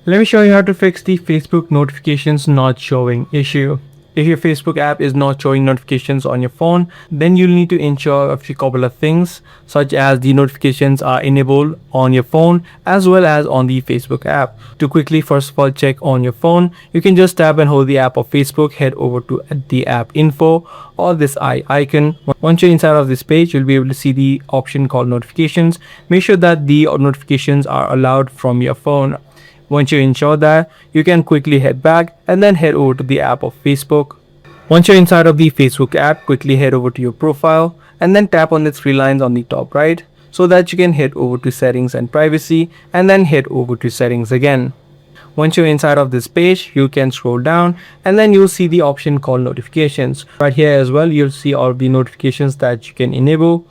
Let me show you how to fix the Facebook notifications not showing issue. If your Facebook app is not showing notifications on your phone, then you'll need to ensure a few couple of things, such as the notifications are enabled on your phone as well as on the Facebook app. To quickly first of all check on your phone, you can just tap and hold the app of Facebook, head over to the app info or this eye icon. Once you're inside of this page, you'll be able to see the option called notifications. Make sure that the notifications are allowed from your phone. Once you ensure that, you can quickly head back and then head over to the app of Facebook. Once you're inside of the Facebook app, quickly head over to your profile and then tap on the three lines on the top right so that you can head over to settings and privacy and then head over to settings again. Once you're inside of this page, you can scroll down and then you'll see the option called notifications. Right here as well, you'll see all of the notifications that you can enable.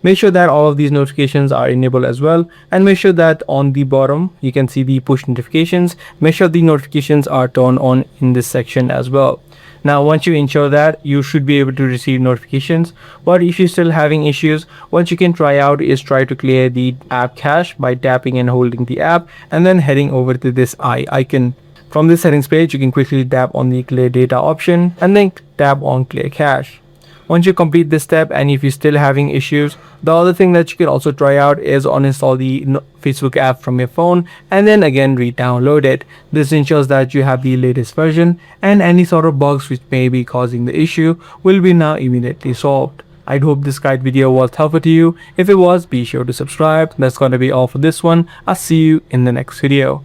Make sure that all of these notifications are enabled as well, and make sure that on the bottom you can see the push notifications. Make sure the notifications are turned on in this section as well. Now once you ensure that, you should be able to receive notifications. But if you're still having issues, what you can try out is try to clear the app cache by tapping and holding the app and then heading over to this eye icon. From this settings page, you can quickly tap on the clear data option and then tap on clear cache. Once you complete this step, and if you're still having issues, the other thing that you can also try out is uninstall the Facebook app from your phone and then again re-download it. This ensures that you have the latest version and any sort of bugs which may be causing the issue will be now immediately solved. I hope this guide video was helpful to you. If it was, be sure to subscribe. That's gonna be all for this one. I'll see you in the next video.